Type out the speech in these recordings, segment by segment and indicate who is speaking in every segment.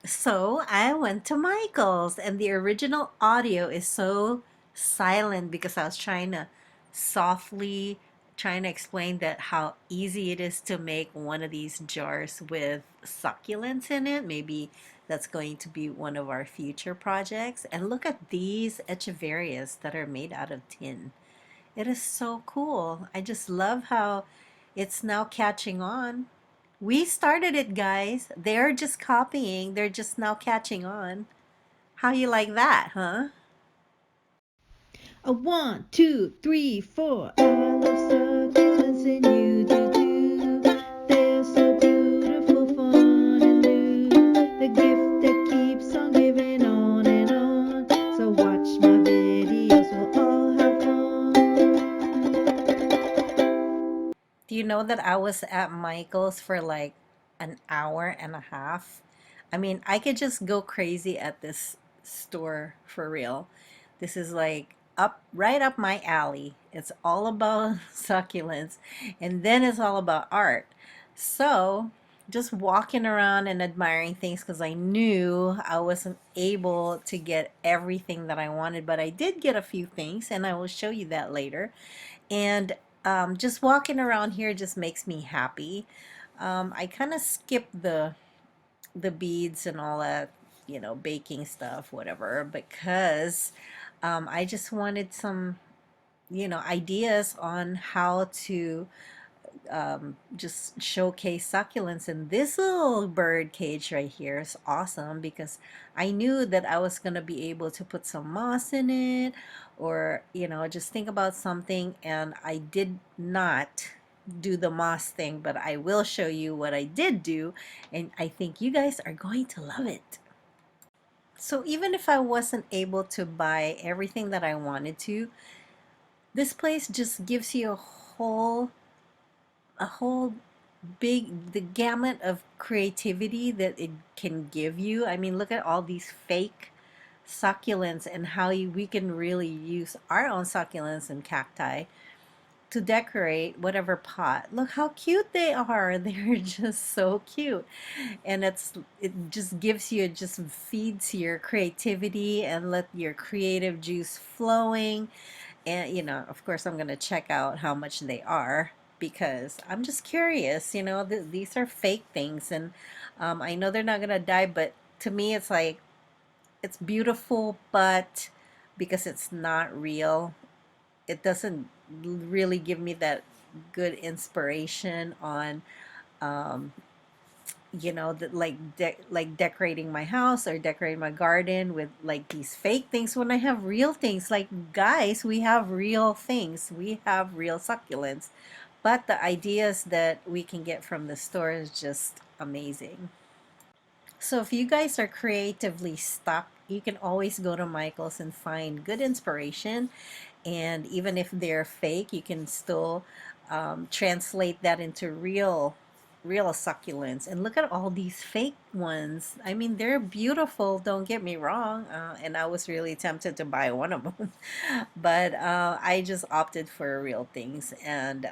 Speaker 1: So I went to Michael's, and the original audio is so silent because I was trying to softly trying to explain that how easy it is to make one of these jars with succulents in it. Maybe that's going to be one of our future projects. And look at these echeverias that are made out of tin. It is so cool. I just love how it's now catching on. We started it, guys. They're just copying. They're just now catching on. How you like that, huh?
Speaker 2: A one, two, three, four. I love succulents and you do too. They're so beautiful, fun and new. The gift that keeps on giving on and on. So watch my videos, we'll all have fun.
Speaker 1: Do you know that I was at Michael's for like an hour and a half? I mean, I could just go crazy at this store for real. This is like right up my alley. It's all about succulents, and then it's all about art. So, just walking around and admiring things because I knew I wasn't able to get everything that I wanted, but I did get a few things, and I will show you that later. And just walking around here just makes me happy. I kind of skip the beads and all that, baking stuff, whatever, because I just wanted some, ideas on how to just showcase succulents. And this little bird cage right here is awesome because I knew that I was going to be able to put some moss in it, or just think about something. And I did not do the moss thing, but I will show you what I did do, and I think you guys are going to love it. So even if I wasn't able to buy everything that I wanted to, this place just gives you a whole big the gamut of creativity that it can give you. I mean, look at all these fake succulents and how we can really use our own succulents and cacti to decorate whatever pot. Look how cute they are. They're just so cute. And it just gives you, it just feeds your creativity and let your creative juice flowing. And of course I'm going to check out how much they are because I'm just curious. These are fake things, and I know they're not going to die, but to me it's like it's beautiful, but because it's not real, it doesn't really give me that good inspiration on um, like decorating my house or decorating my garden with like these fake things when I have real things. Like, guys, we have real things, we have real succulents, but the ideas that we can get from the store is just amazing. So if you guys are creatively stuck, you can always go to Michael's and find good inspiration. And even if they're fake, you can still translate that into real succulents. And look at all these fake ones. I mean, they're beautiful, don't get me wrong. And I was really tempted to buy one of them. But I just opted for real things, and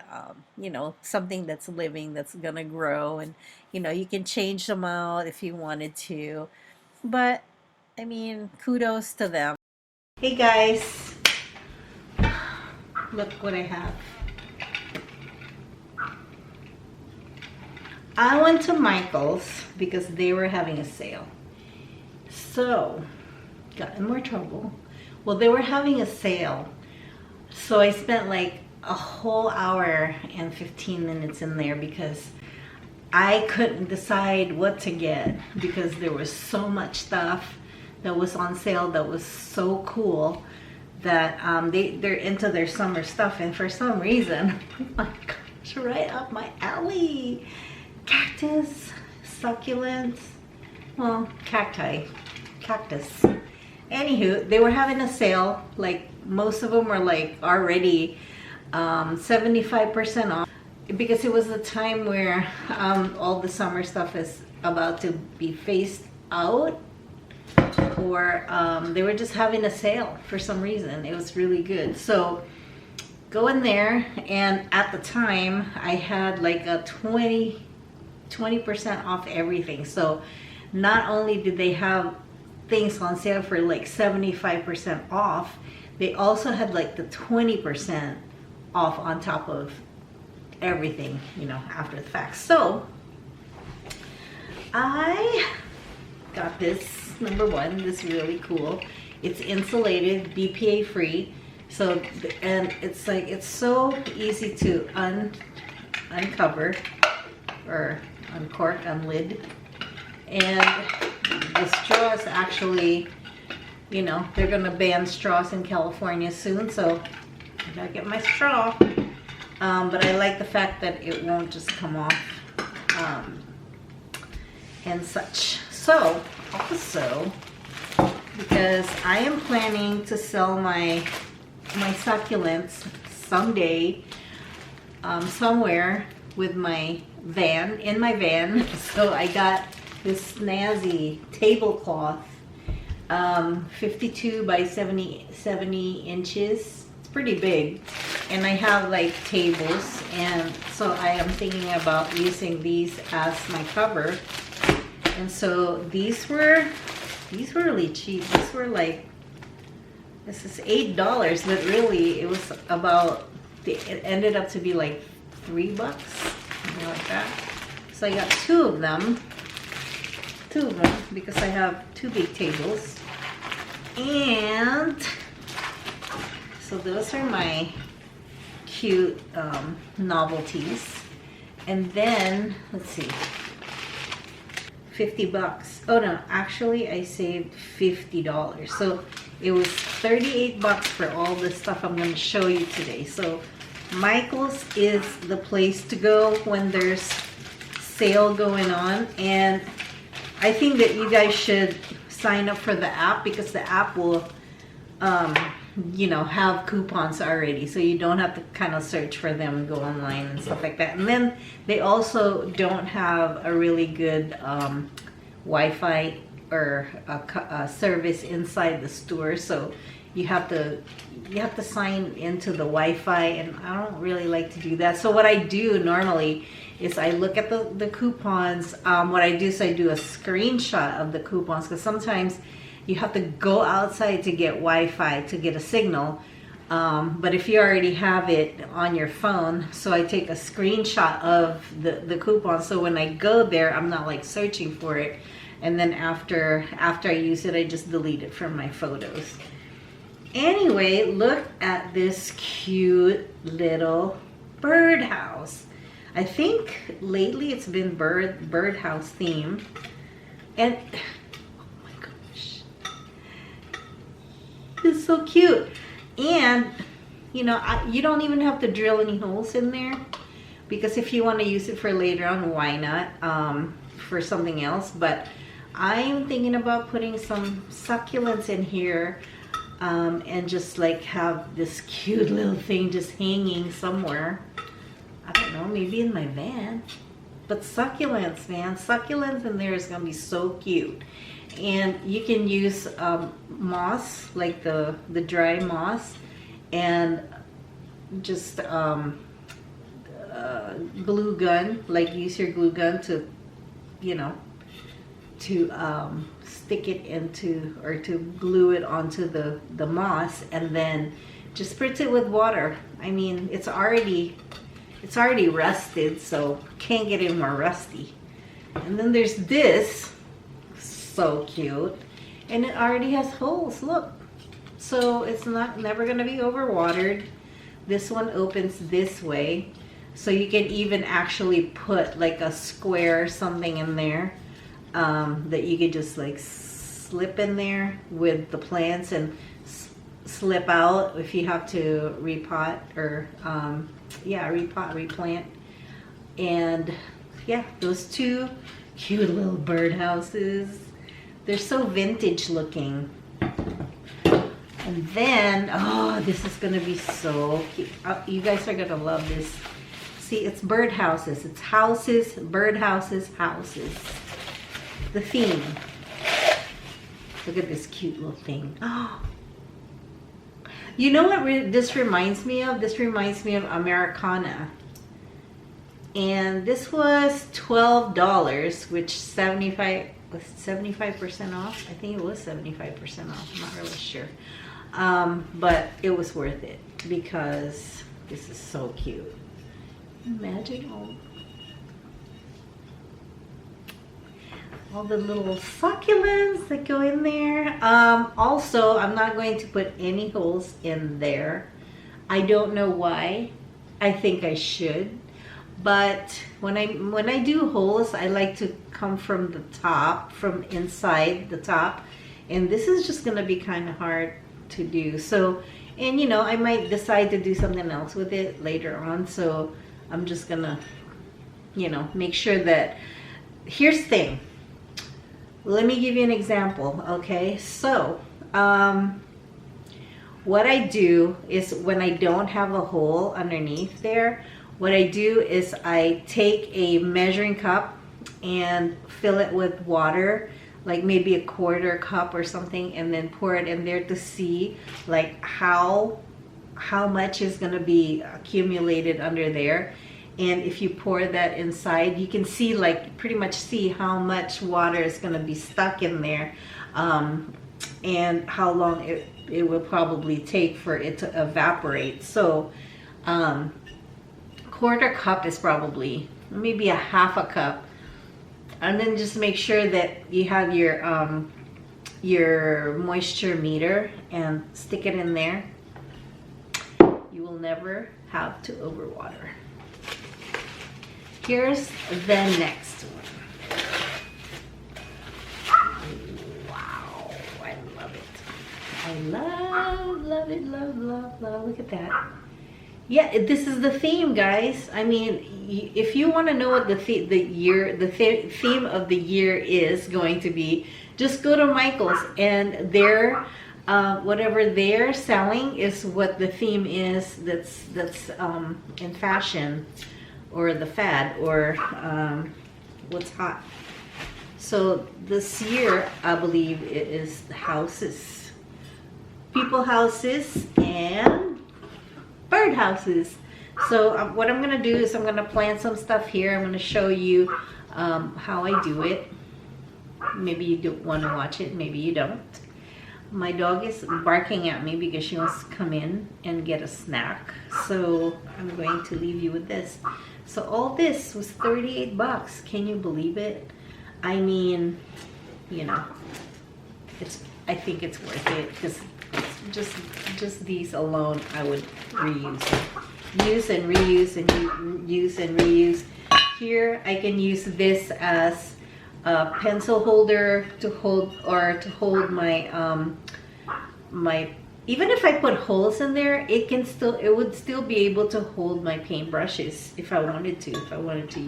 Speaker 1: something that's living, that's gonna grow. And you can change them out if you wanted to. But I mean, kudos to them. Hey guys, look what I have. I went to Michael's because they were having a sale. So, got in more trouble. Well, they were having a sale. So I spent like a whole hour and 15 minutes in there because I couldn't decide what to get because there was so much stuff that was on sale that was so cool that they're into their summer stuff, and for some reason oh my gosh, right up my alley. Cactus, succulents, well, cactus. Anywho, they were having a sale. Like, most of them were like already 75% off because it was a time where all the summer stuff is about to be phased out, or they were just having a sale for some reason. It was really good. So go in there, and at the time I had like a 20% off everything. So not only did they have things on sale for like 75% off, they also had like the 20% off on top of everything, you know, after the fact. So I got this, number one, this really cool. It's insulated, BPA free. So, and it's like, it's so easy to uncover or uncork, unlid. And the straw is actually, you know, they're gonna ban straws in California soon, so I gotta get my straw. But I like the fact that it won't just come off and such. So, also, because I am planning to sell my succulents someday, somewhere with my van, in my van. So I got this snazzy tablecloth, 52 by 70 inches. It's pretty big. And I have like tables, and so I am thinking about using these as my cover. And so these were really cheap. These were like, this is $8, but really it was about, it ended up to be like $3, something like that. So I got two of them because I have two big tables. And so those are my cute novelties. And then, let's see, $50. Oh no, actually I saved $50. So it was $38 for all this stuff I'm going to show you today. So Michael's is the place to go when there's sale going on. And I think that you guys should sign up for the app, because the app will you know, have coupons already, so you don't have to kind of search for them and go online and stuff like that. And then they also don't have a really good Wi-Fi or a service inside the store, so you have to sign into the Wi-Fi, and I don't really like to do that. So what I do normally is I look at the coupons. What I do is I do a screenshot of the coupons, because sometimes you have to go outside to get Wi-Fi to get a signal. But if you already have it on your phone, so I take a screenshot of the coupon, so when I go there, I'm not like searching for it. And then after I use it, I just delete it from my photos. Anyway, look at this cute little birdhouse. I think lately it's been birdhouse theme. And oh my gosh, it's so cute. And you know, you don't even have to drill any holes in there, because if you want to use it for later on, why not, for something else. But I'm thinking about putting some succulents in here, and just like have this cute little thing just hanging somewhere. I don't know, maybe in my van. But succulents, man, succulents in there is gonna be so cute. And you can use moss, like the dry moss, and just glue gun, like use your glue gun to, you know, to stick it into, or to glue it onto the moss, and then just spritz it with water. I mean, it's already rusted, so can't get any more rusty. And then there's this, so cute, and it already has holes, look. So it's never gonna be overwatered. This one opens this way, so you can even actually put like a square or something in there, that you could just like slip in there with the plants, and slip out if you have to repot, or replant. And yeah, those two cute little birdhouses, they're so vintage looking. And then, oh, this is gonna be so cute. You guys are gonna love this. See, it's birdhouses, it's houses, birdhouses, houses. The theme. Look at this cute little thing. Oh, you know what this reminds me of? This reminds me of Americana. And this was $12, which was 75% off. I think it was 75% off. I'm not really sure. But it was worth it because this is so cute. Imagine all the little succulents that go in there. Also, I'm not going to put any holes in there. I don't know why. I think I should. But when I do holes, I like to come from the top, from inside the top. And this is just gonna be kind of hard to do. So, and you know, I might decide to do something else with it later on. So I'm just gonna, you know, make sure that, here's the thing. Let me give you an example, okay? So, what I do is when I don't have a hole underneath there, what I do is I take a measuring cup and fill it with water, like maybe a quarter cup or something, and then pour it in there to see like how much is gonna be accumulated under there. And if you pour that inside, you can see, like, pretty much see how much water is going to be stuck in there, and how long it will probably take for it to evaporate. So quarter cup is probably maybe a half a cup. And then just make sure that you have your moisture meter and stick it in there. You will never have to overwater. Here's the next one. Wow, I love it. I love it, love. Look at that. Yeah, this is the theme, guys. I mean, if you want to know what the theme of the year is going to be, just go to Michael's, and their whatever they're selling is what the theme is. That's in fashion, or the fad, or what's hot. So this year, I believe it is houses, people houses, and bird houses. So what I'm gonna do is I'm gonna plant some stuff here. I'm gonna show you how I do it. Maybe you don't want to watch it, maybe you don't. My dog is barking at me because she wants to come in and get a snack. So I'm going to leave you with this. So all this was 38 bucks. Can you believe it? I mean, you know, I think it's worth it, because just these alone, I would reuse. Use and reuse and use and reuse. Here I can use this as a pencil holder to hold my even if I put holes in there, it would still be able to hold my paintbrushes if I wanted to. If I wanted to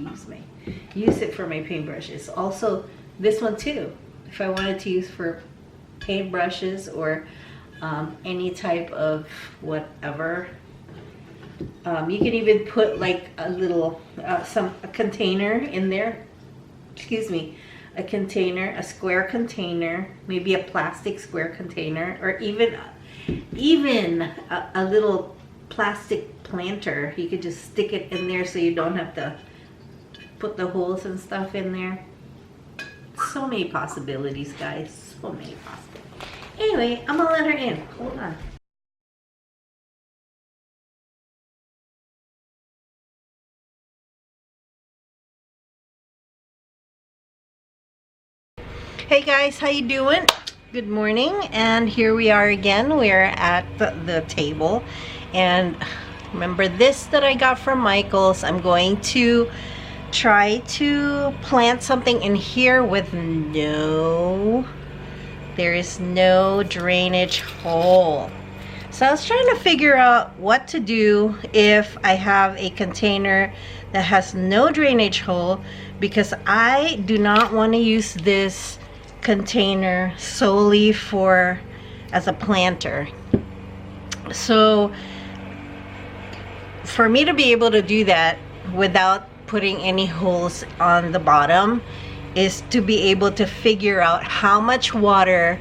Speaker 1: use it for my paintbrushes. Also, this one too, if I wanted to use for paintbrushes or any type of whatever. You can even put like a little a container in there. Excuse me, a square container, maybe a plastic square container, or even a little plastic planter. You could just stick it in there so you don't have to put the holes and stuff in there. So many possibilities, guys. So many possibilities. Anyway, I'm gonna let her in. Hold on. Hey guys, how you doing? Good morning, and here we are again. We're at the table, and remember this that I got from Michael's. I'm going to try to plant something in here with there is no drainage hole. So I was trying to figure out what to do if I have a container that has no drainage hole, because I do not want to use this container solely as a planter. So for me to be able to do that without putting any holes on the bottom is to be able to figure out how much water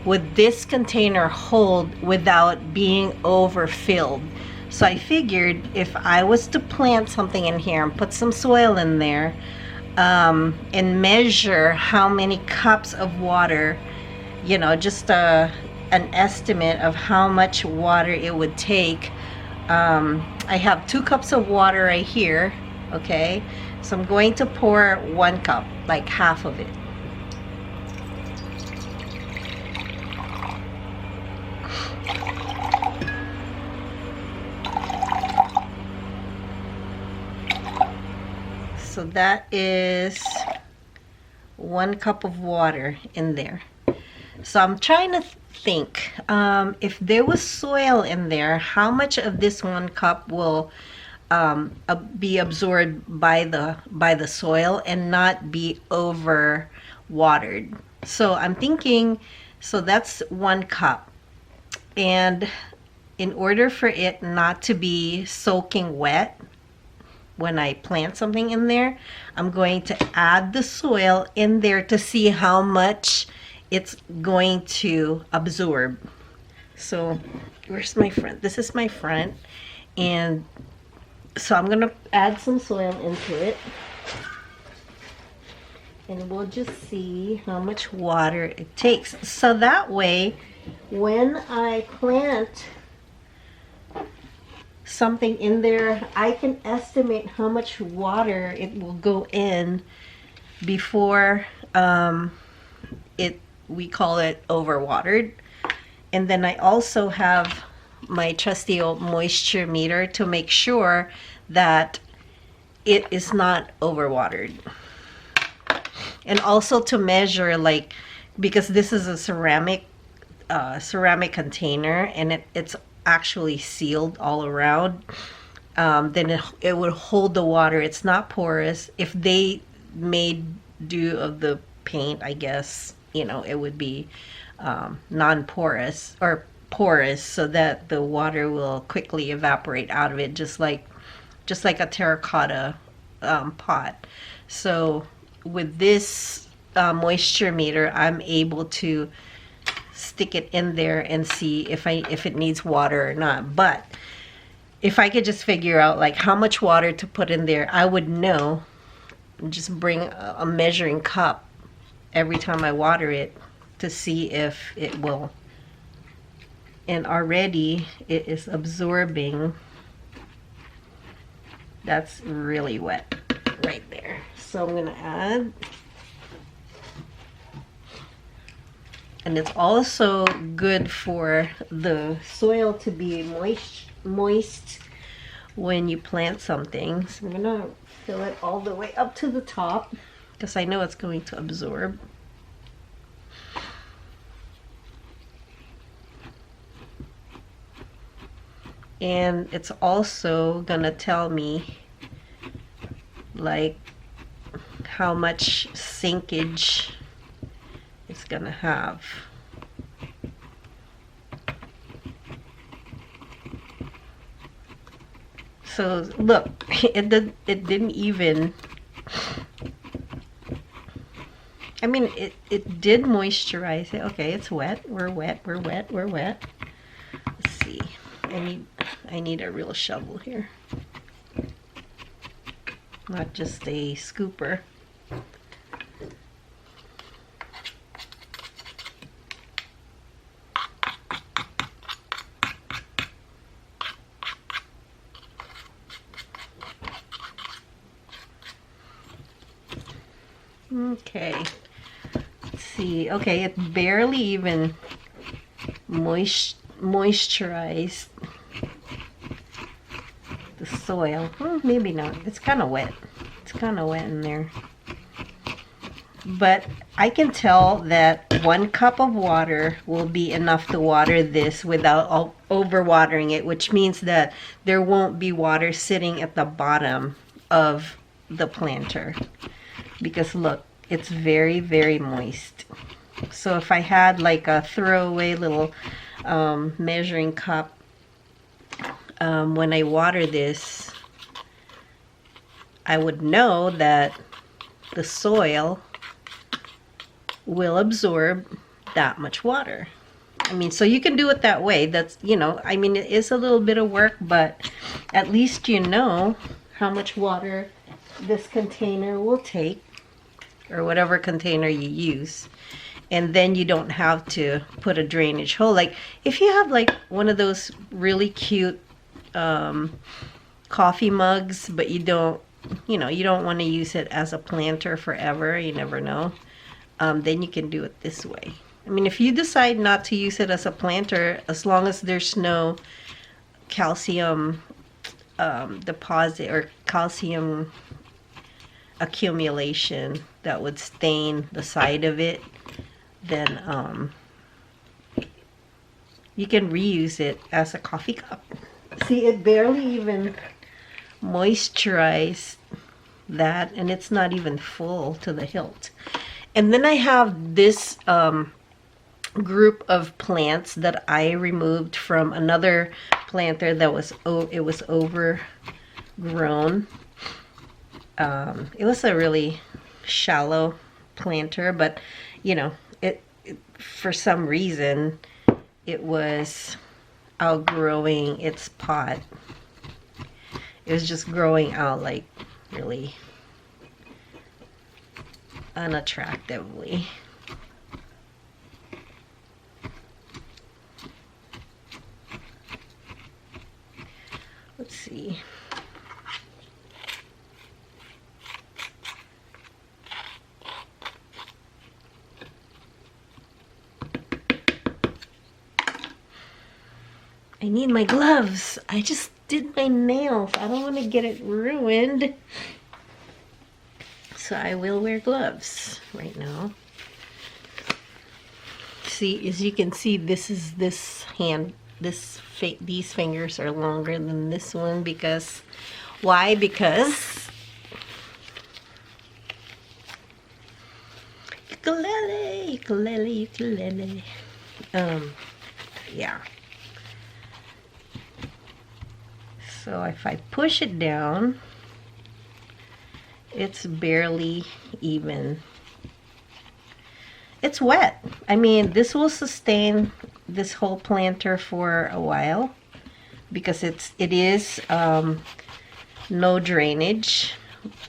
Speaker 1: would this container hold without being overfilled. So I figured if I was to plant something in here and put some soil in there, and measure how many cups of water, just an estimate of how much water it would take. I have 2 cups of water right here, okay? So I'm going to pour 1 cup, like half of it. So that is 1 cup of water in there. So I'm trying to think, if there was soil in there, how much of this 1 cup will be absorbed by the soil and not be over watered. So I'm thinking, so that's 1 cup, and in order for it not to be soaking wet when I plant something in there, I'm going to add the soil in there to see how much it's going to absorb. So where's my front? This is my front, and so I'm gonna add some soil into it, and we'll just see how much water it takes. So that way, when I plant something in there, I can estimate how much water it will go in before we call it overwatered. And then I also have my trusty old moisture meter to make sure that it is not overwatered. And also to measure, like, because this is a ceramic container, and it's actually sealed all around, then it would hold the water. It's not porous. If they made do of the paint, I guess, it would be non-porous or porous, so that the water will quickly evaporate out of it, just like a terracotta pot. So with this moisture meter, I'm able to stick it in there and see if it needs water or not. But if I could just figure out like how much water to put in there, I would know. Just bring a measuring cup every time I water it to see if it will. And already it is absorbing. That's really wet right there. So I'm gonna add. And it's also good for the soil to be moist when you plant something. So I'm gonna fill it all the way up to the top because I know it's going to absorb. And it's also gonna tell me like how much sinkage it's gonna have. So look, it didn't even, I mean, it did moisturize it. Okay, it's wet. We're wet. Let's see. I need a real shovel here, not just a scooper. Okay, let's see. Okay, it barely even moisturized the soil. Well, maybe not. It's kind of wet. It's kind of wet in there. But I can tell that 1 cup of water will be enough to water this without overwatering it, which means that there won't be water sitting at the bottom of the planter. Because look, it's very, very moist. So if I had like a throwaway little measuring cup, when I water this, I would know that the soil will absorb that much water. I mean, so you can do it that way. That's, I mean, it is a little bit of work, but at least you know how much water this container will take. or whatever container you use. And then you don't have to put a drainage hole. Like if you have like one of those really cute coffee mugs, but you don't, you don't want to use it as a planter forever, you never know, then you can do it this way. I mean, if you decide not to use it as a planter, as long as there's no calcium deposit or calcium accumulation that would stain the side of it, then you can reuse it as a coffee cup. See, it barely even moisturized that, and it's not even full to the hilt. And then I have this group of plants that I removed from another planter that was it was overgrown. It was a really shallow planter, but it for some reason it was outgrowing its pot. It was just growing out like really unattractively. Let's see. I need my gloves. I just did my nails. I don't want to get it ruined. So I will wear gloves right now. See, as you can see, this hand, these fingers are longer than this one because, why? Because ukulele, ukulele, ukulele. Yeah. So if I push it down, it's barely even. It's wet. I mean, this will sustain this whole planter for a while because it is no drainage,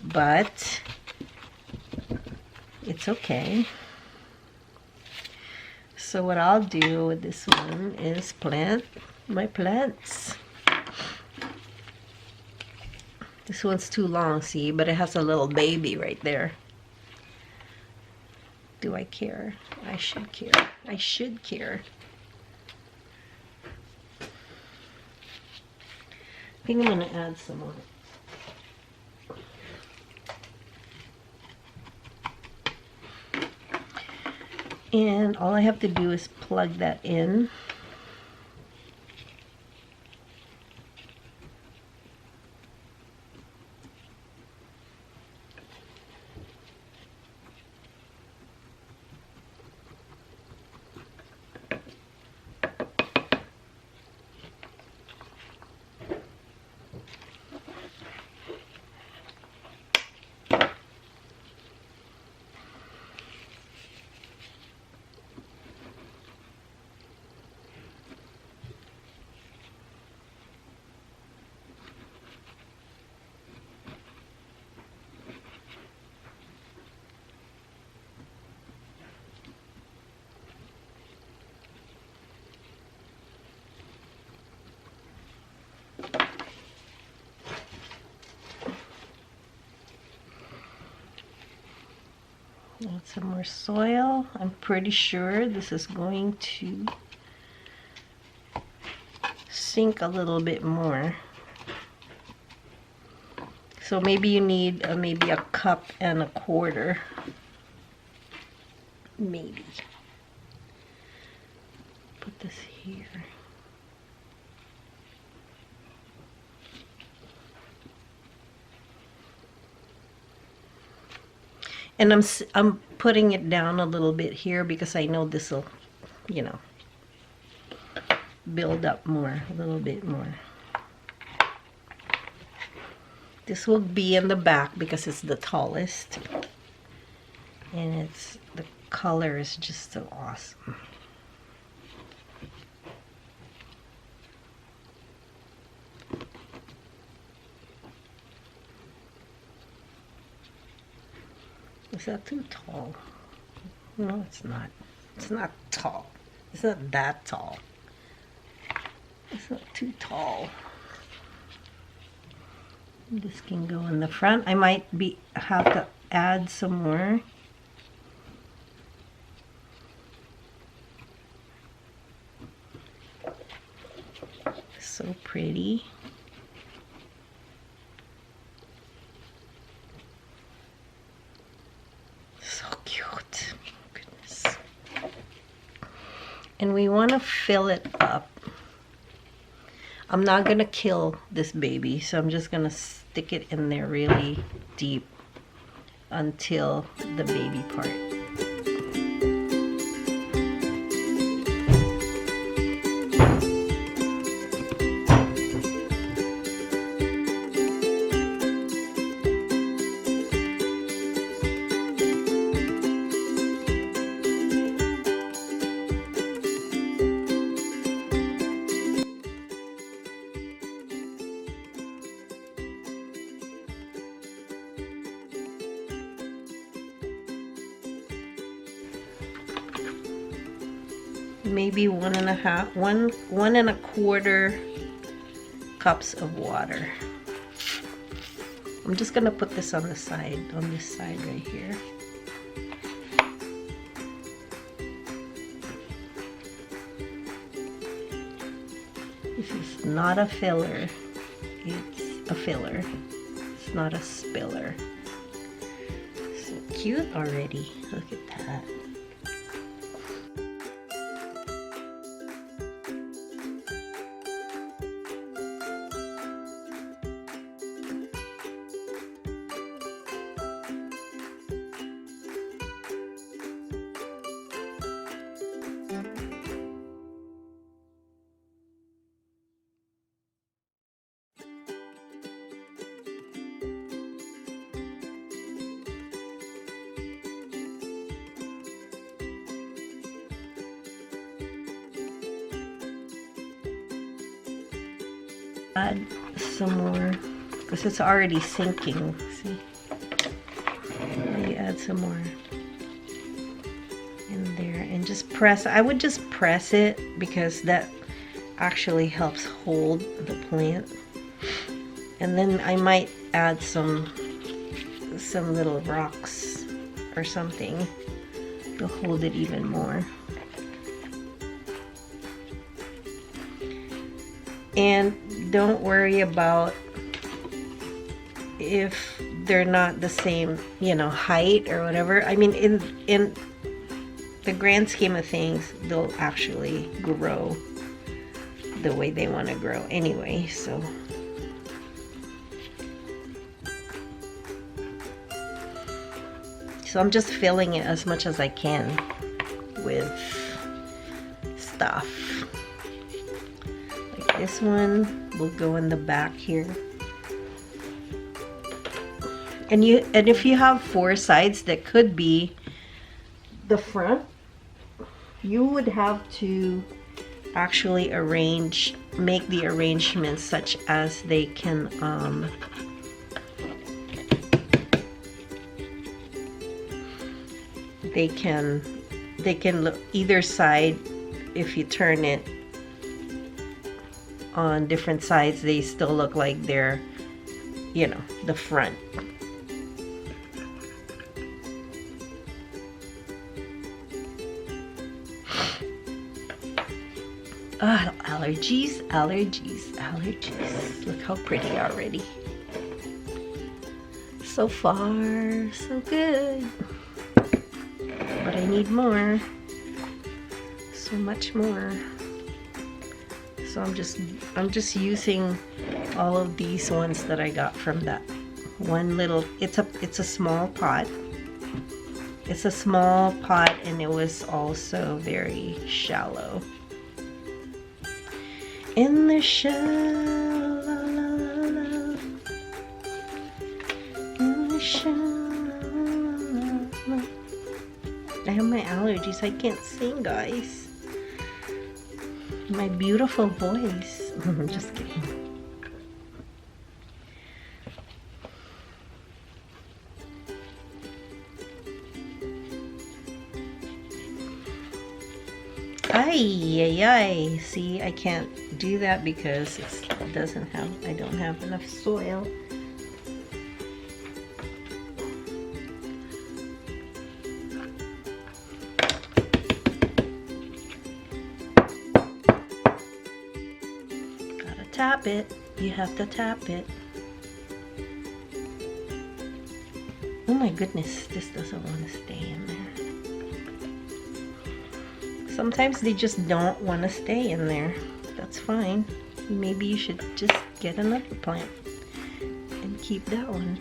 Speaker 1: but it's okay. So what I'll do with this one is plant my plants. This one's too long, see, but it has a little baby right there. Do I care? I should care. I should care. I think I'm going to add some on. And all I have to do is plug that in. Add some more soil. I'm pretty sure this is going to sink a little bit more. So maybe you need maybe a cup and a quarter. Maybe. Put this here. And I'm putting it down a little bit here because I know this will, build up more, a little bit more. This will be in the back because it's the tallest. And the color is just so awesome. Is that too tall? No, it's not. It's not tall. It's not that tall. It's not too tall. This can go in the front. I might have to add some more. So pretty. So cute. Goodness. And we want to fill it up. I'm not going to kill this baby, so I'm just going to stick it in there really deep until the baby part. Maybe 1.25 cups of water. I'm just gonna put this on the side, on this side right here. This is not a filler, it's a filler. It's not a spiller. So cute already, look at that. Add some more because it's already sinking. See, you add some more in there and just press. I would just press it because that actually helps hold the plant. And then I might add some little rocks or something to hold it even more. And don't worry about if they're not the same, you know, height or whatever. I mean, in the grand scheme of things, they'll actually grow the way they want to grow anyway, so. So I'm just filling it as much as I can with stuff. This one will go in the back here. And if you have 4 sides that could be the front, you would have to actually make the arrangements such as they can look either side. If you turn it on different sides, they still look like they're, you know, the front. Allergies, allergies, allergies. Look how pretty already. So far, so good. But I need more. So much more. So I'm just using all of these ones that I got from that one little, it's a small pot. It's a small pot and it was also very shallow. In the shallow, in the shallow. I have my allergies. I can't sing, guys. My beautiful voice. Just kidding. Ay, ay, ay. See, I can't do that because I don't have enough soil. Gotta tap it. You have to tap it. Oh my goodness, this doesn't want to stay in there. Sometimes they just don't want to stay in there. That's fine. Maybe you should just get another plant and keep that one.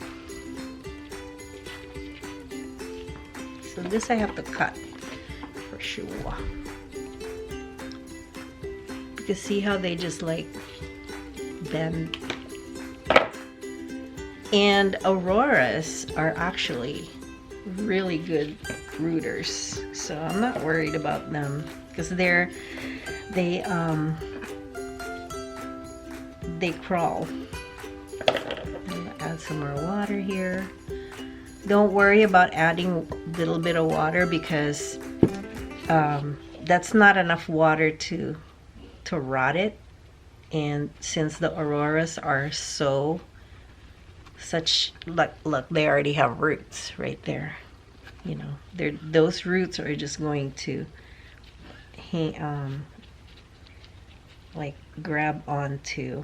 Speaker 1: So this I have to cut for sure. Because see how they just like bend. And auroras are actually really good rooters, so I'm not worried about them because they crawl. I'm gonna add some more water here. Don't worry about adding a little bit of water because that's not enough water to rot it. And since the auroras are look, they already have roots right there. You know, those roots are just going to like grab onto.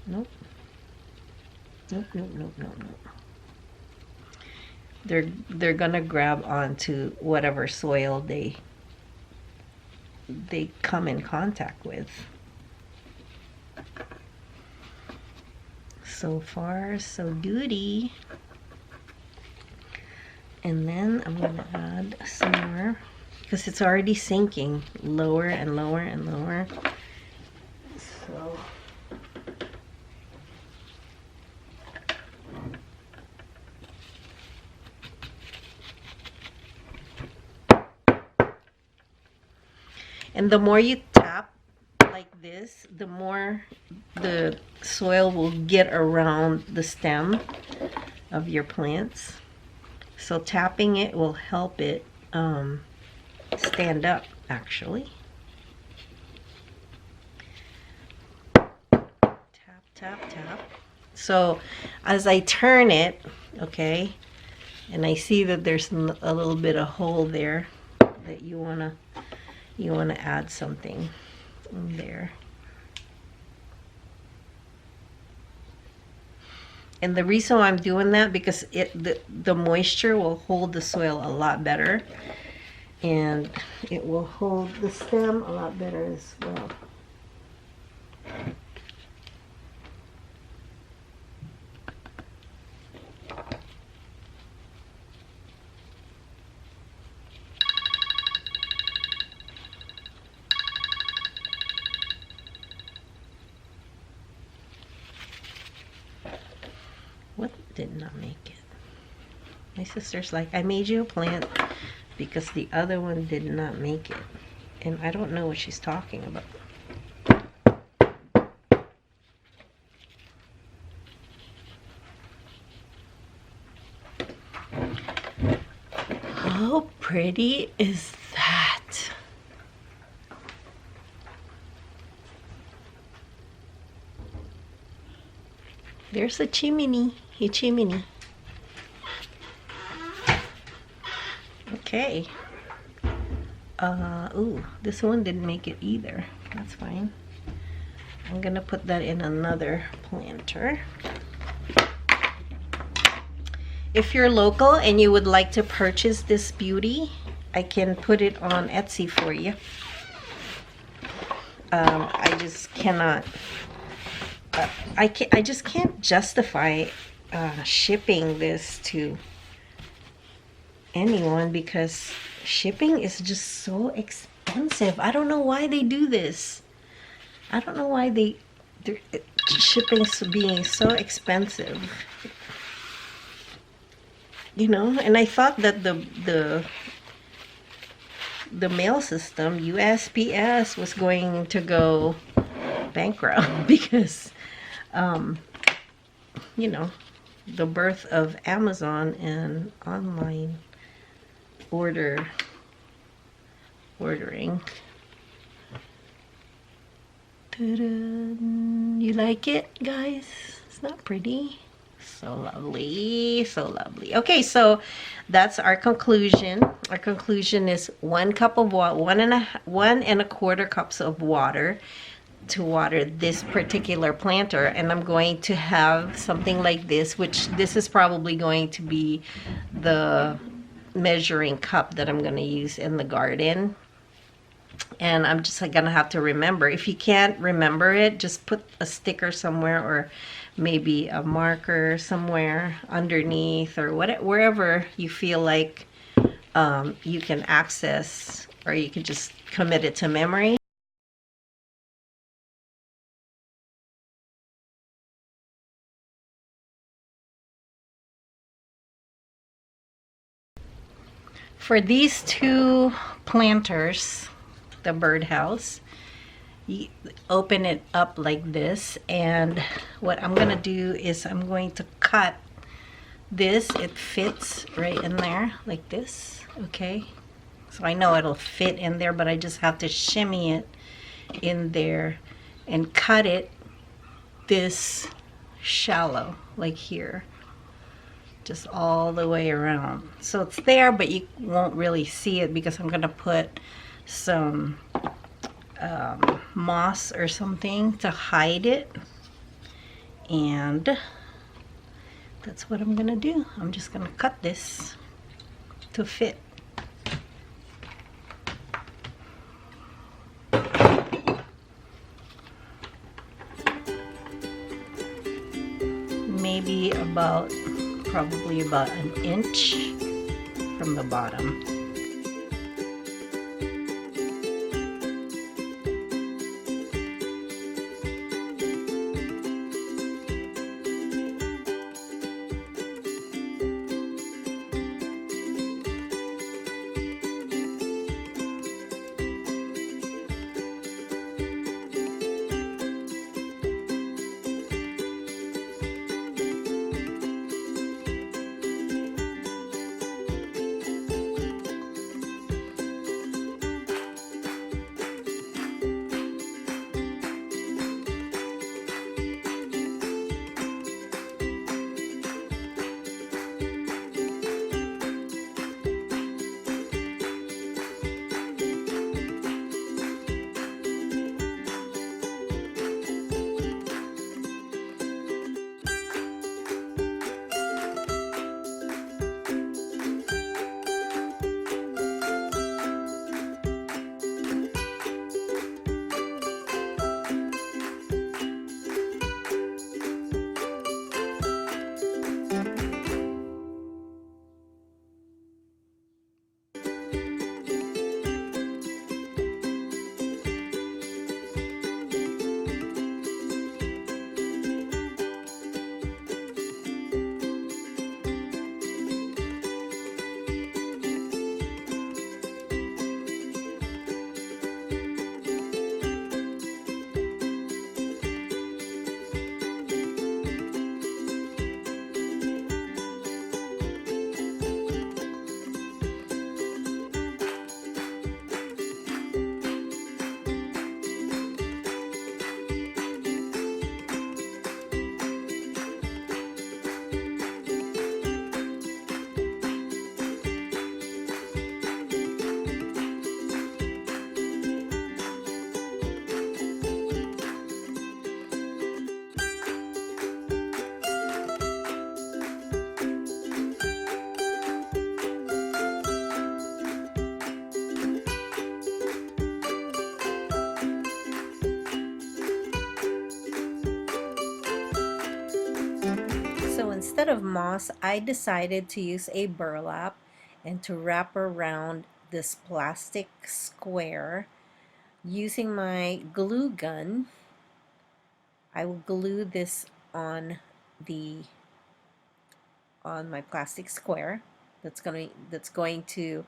Speaker 1: Nope. They're gonna grab onto whatever soil they come in contact with. So far, so goody. And then I'm gonna add some more because it's already sinking lower and lower and lower. So and the more you tap like this, the more the soil will get around the stem of your plants. So tapping it will help it stand up, actually. Tap, tap, tap. So as I turn it, okay, and I see that there's a little bit of hole there that you wanna add something in there. And the reason why I'm doing that because the moisture will hold the soil a lot better, and it will hold the stem a lot better as well. What did not make it? My sister's like, I made you a plant because the other one did not make it. And I don't know what she's talking about. How pretty is that? There's a chimney. A chimney. Okay. Ooh, this one didn't make it either. That's fine. I'm gonna put that in another planter. If you're local and you would like to purchase this beauty, I can put it on Etsy for you. I just cannot. I just can't justify shipping this to anyone because shipping is just so expensive. I don't know why they do this. I don't know why shipping's being so expensive. You know, and I thought that the mail system, USPS, was going to go bankrupt because you know, the birth of Amazon and online order ordering. Ta-da. You like it, guys? It's not pretty. So lovely, so lovely. Okay, so that's our conclusion. Our conclusion is 1 cup of water, 1 1.25 cups of water to water this particular planter. And I'm going to have something like this, which this is probably going to be the measuring cup that I'm going to use in the garden. And I'm just gonna have to remember. If you can't remember it, just put a sticker somewhere, or maybe a marker somewhere underneath, or wherever you feel like you can access, or you can just commit it to memory. For these two planters, the birdhouse, you open it up like this, and what I'm gonna do is I'm going to cut this. It fits right in there like this. Okay, so I know it'll fit in there, but I just have to shimmy it in there and cut it this shallow, like here, just all the way around. So it's there, but you won't really see it because I'm gonna put some moss or something to hide it. And that's what I'm gonna do. I'm just gonna cut this to fit. Maybe probably about an inch from the bottom. So instead of moss, I decided to use a burlap and to wrap around this plastic square using my glue gun. I will glue this the on my plastic square that's going to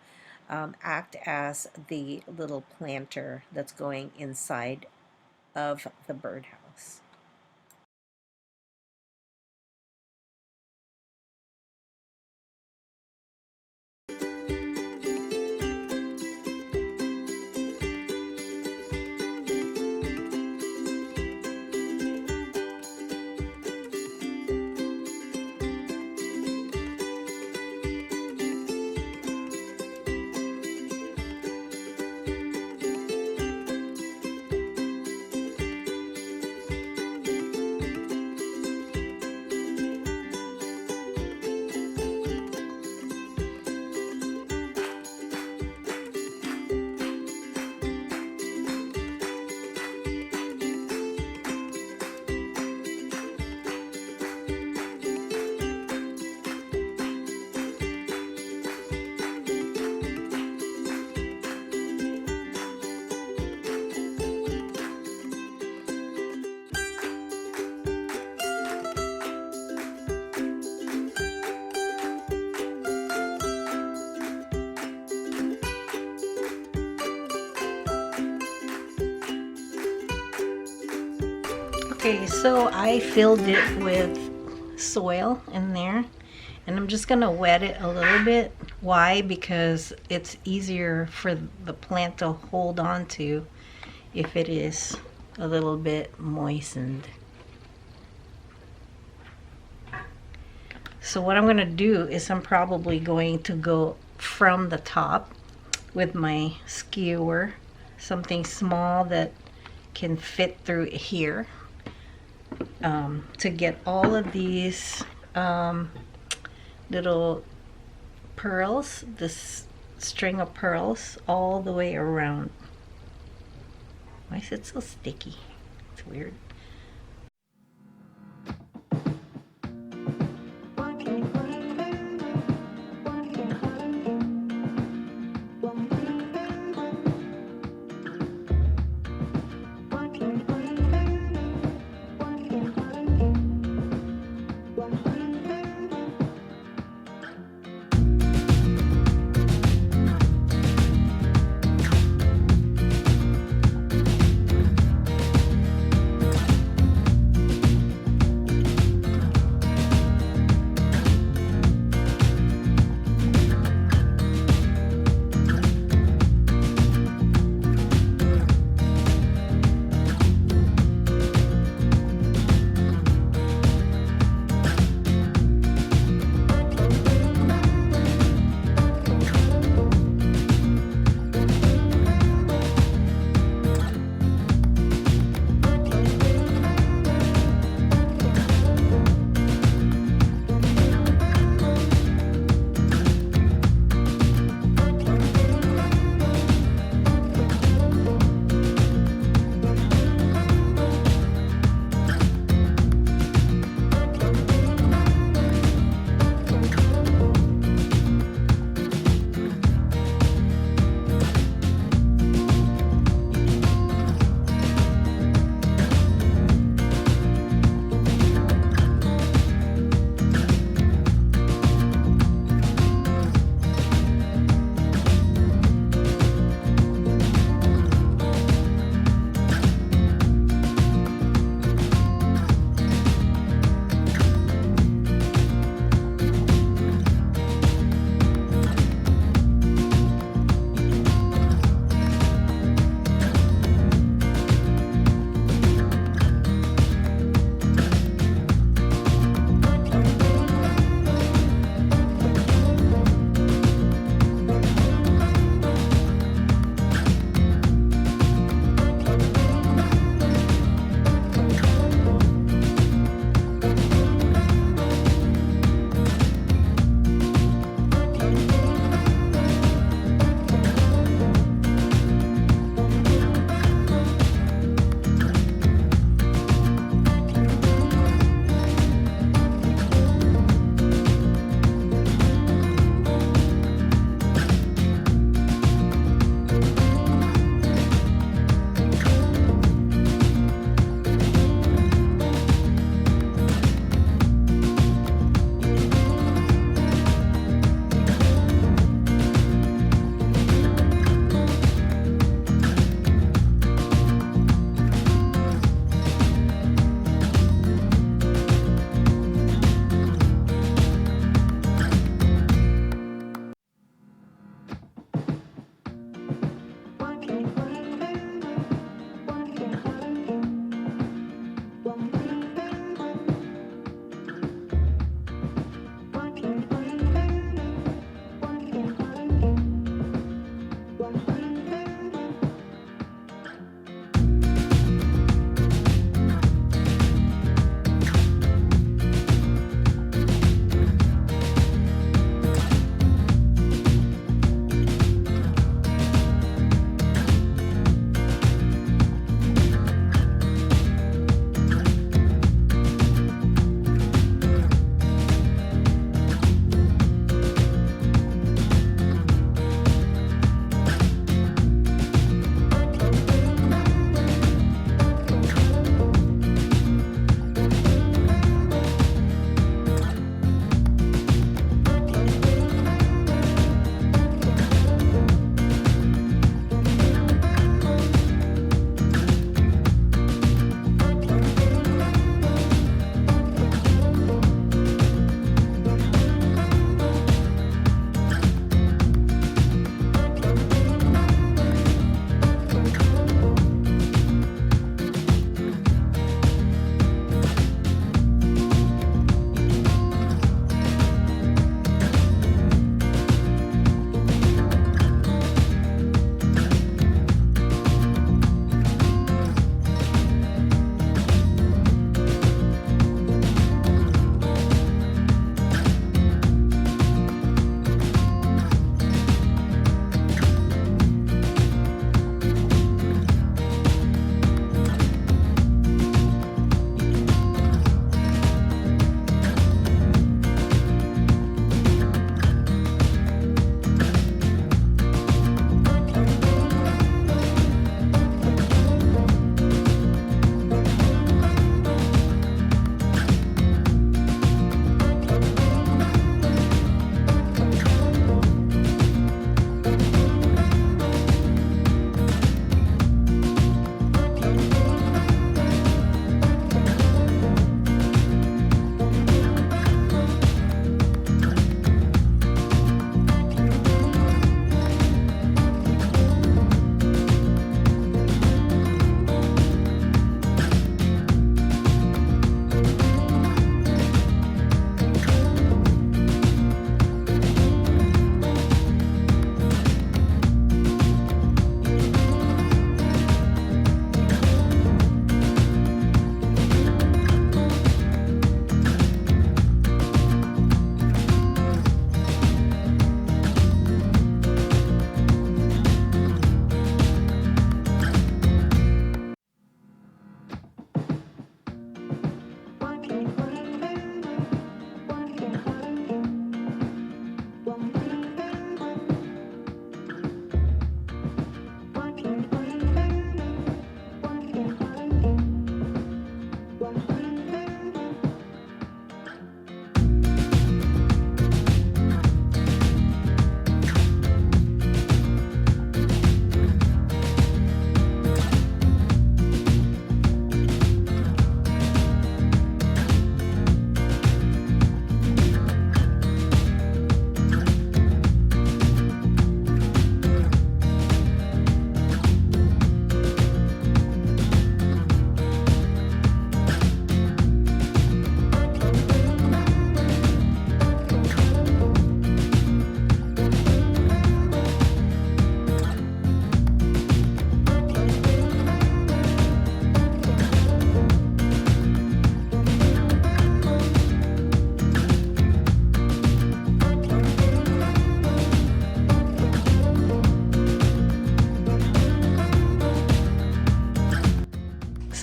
Speaker 1: act as the little planter that's going inside of the birdhouse. Okay, so I filled it with soil in there, and I'm just gonna wet it a little bit. Why? Because it's easier for the plant to hold on to if it is a little bit moistened. So what I'm gonna do is I'm probably going to go from the top with my skewer, something small that can fit through here, to get all of these little pearls, this string of pearls, all the way around. Why is it so sticky? It's weird.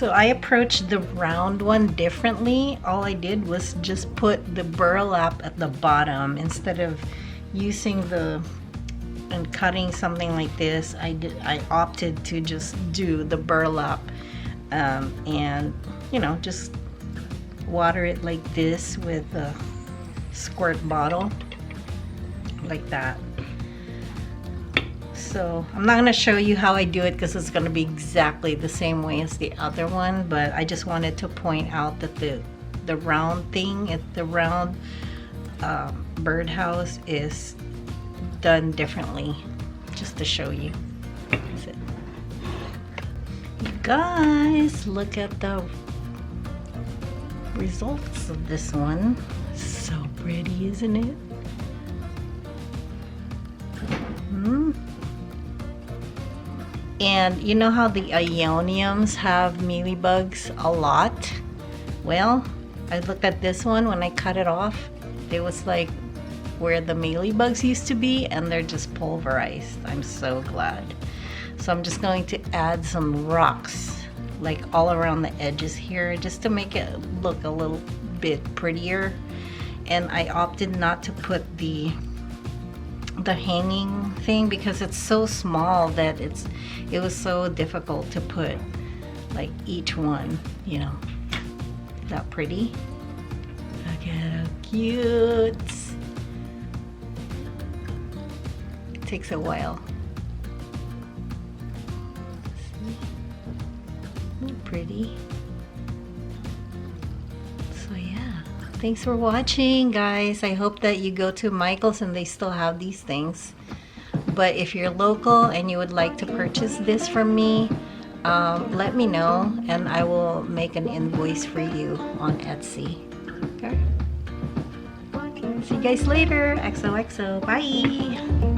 Speaker 1: So I approached the round one differently. All I did was just put the burlap at the bottom instead of using the and cutting something like this. I opted to just do the burlap and you know, just water it like this with a squirt bottle like that. So I'm not going to show you how I do it because it's going to be exactly the same way as the other one, but I just wanted to point out that the round thing, the round birdhouse is done differently, just to show you. That's it. You guys, look at the results of this one. So pretty, isn't it? And you know how the Ioniums have mealybugs a lot? Well, I looked at this one when I cut it off. It was like where the mealybugs used to be, and they're just pulverized. I'm so glad. So I'm just going to add some rocks like all around the edges here just to make it look a little bit prettier. And I opted not to put the hanging thing because it's so small that it was so difficult to put like each one, you know. Is that pretty? Look at how cute. It takes a while. See? Pretty. So yeah. Thanks for watching, guys. I hope that you go to Michael's and they still have these things. But if you're local and you would like to purchase this from me, let me know and I will make an invoice for you on Etsy. Okay? See you guys later. XOXO. Bye.